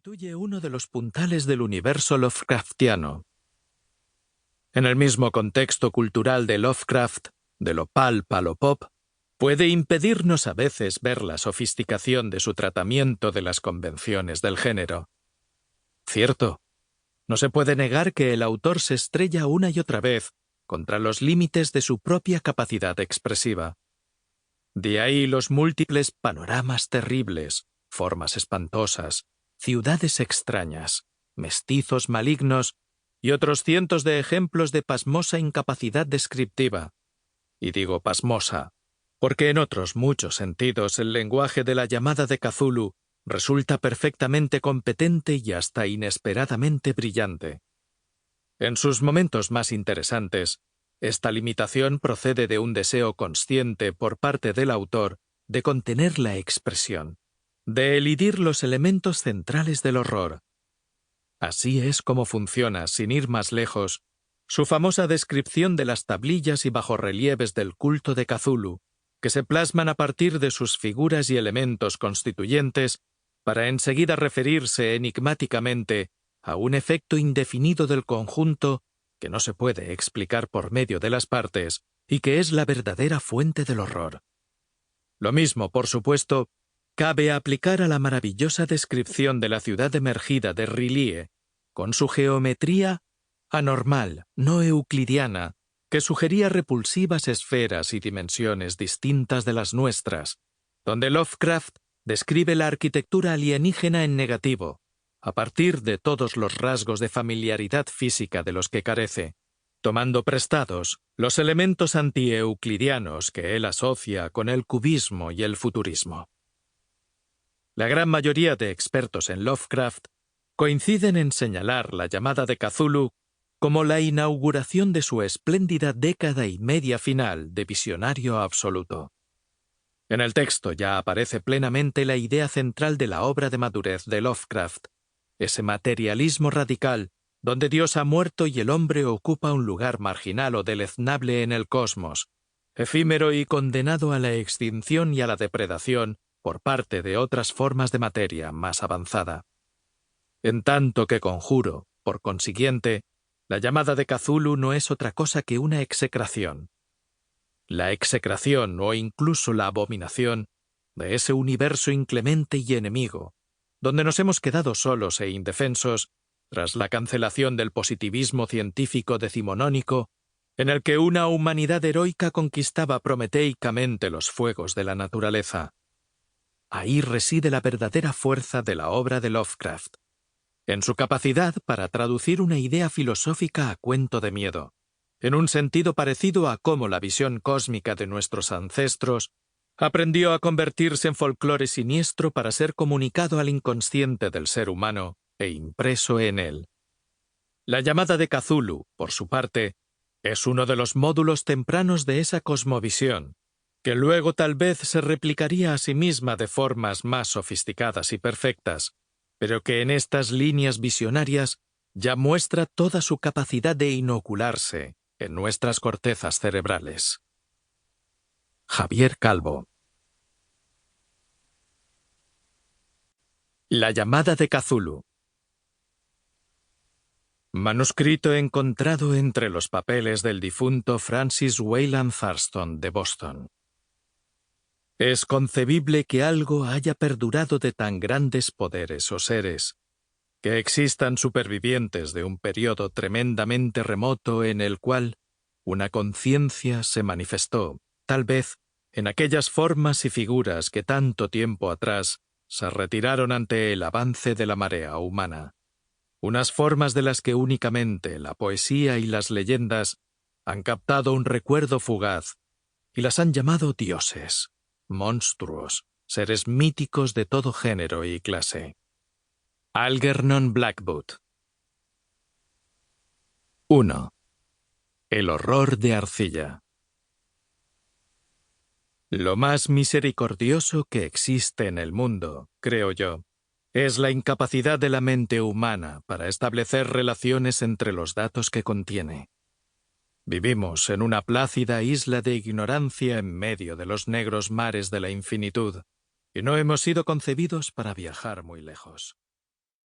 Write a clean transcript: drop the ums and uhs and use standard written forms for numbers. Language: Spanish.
constituye uno de los puntales del universo Lovecraftiano. En el mismo contexto cultural de Lovecraft, de lo pulp a lo pop, puede impedirnos a veces ver la sofisticación de su tratamiento de las convenciones del género. Cierto, no se puede negar que el autor se estrella una y otra vez contra los límites de su propia capacidad expresiva. De ahí los múltiples panoramas terribles, formas espantosas, ciudades extrañas, mestizos malignos y otros cientos de ejemplos de pasmosa incapacidad descriptiva. Y digo pasmosa, porque en otros muchos sentidos el lenguaje de la llamada de Cthulhu resulta perfectamente competente y hasta inesperadamente brillante. En sus momentos más interesantes, esta limitación procede de un deseo consciente por parte del autor de contener la expresión, de elidir los elementos centrales del horror. Así es como funciona, sin ir más lejos, su famosa descripción de las tablillas y bajorrelieves del culto de Cthulhu, que se plasman a partir de sus figuras y elementos constituyentes para enseguida referirse enigmáticamente a un efecto indefinido del conjunto que no se puede explicar por medio de las partes y que es la verdadera fuente del horror. Lo mismo, por supuesto, cabe aplicar a la maravillosa descripción de la ciudad emergida de R'lyeh, con su geometría anormal, no euclidiana, que sugería repulsivas esferas y dimensiones distintas de las nuestras, donde Lovecraft describe la arquitectura alienígena en negativo, a partir de todos los rasgos de familiaridad física de los que carece, tomando prestados los elementos anti-euclidianos que él asocia con el cubismo y el futurismo. La gran mayoría de expertos en Lovecraft coinciden en señalar la llamada de Cthulhu como la inauguración de su espléndida década y media final de visionario absoluto. En el texto ya aparece plenamente la idea central de la obra de madurez de Lovecraft, ese materialismo radical donde Dios ha muerto y el hombre ocupa un lugar marginal o deleznable en el cosmos, efímero y condenado a la extinción y a la depredación por parte de otras formas de materia más avanzada. En tanto que conjuro, por consiguiente, la llamada de Cthulhu no es otra cosa que una execración. La execración o incluso la abominación de ese universo inclemente y enemigo, donde nos hemos quedado solos e indefensos tras la cancelación del positivismo científico decimonónico, en el que una humanidad heroica conquistaba prometeicamente los fuegos de la naturaleza. Ahí reside la verdadera fuerza de la obra de Lovecraft, en su capacidad para traducir una idea filosófica a cuento de miedo, en un sentido parecido a cómo la visión cósmica de nuestros ancestros aprendió a convertirse en folclore siniestro para ser comunicado al inconsciente del ser humano e impreso en él. La llamada de Cthulhu, por su parte, es uno de los módulos tempranos de esa cosmovisión, que luego tal vez se replicaría a sí misma de formas más sofisticadas y perfectas, pero que en estas líneas visionarias ya muestra toda su capacidad de inocularse en nuestras cortezas cerebrales. Javier Calvo. La llamada de Cthulhu. Manuscrito encontrado entre los papeles del difunto Francis Wayland Thurston de Boston. Es concebible que algo haya perdurado de tan grandes poderes o seres, que existan supervivientes de un periodo tremendamente remoto en el cual una conciencia se manifestó, tal vez, en aquellas formas y figuras que tanto tiempo atrás se retiraron ante el avance de la marea humana. Unas formas de las que únicamente la poesía y las leyendas han captado un recuerdo fugaz y las han llamado dioses, monstruos, seres míticos de todo género y clase. Algernon Blackwood. 1. El horror de arcilla. Lo más misericordioso que existe en el mundo, creo yo, es la incapacidad de la mente humana para establecer relaciones entre los datos que contiene. Vivimos en una plácida isla de ignorancia en medio de los negros mares de la infinitud, y no hemos sido concebidos para viajar muy lejos.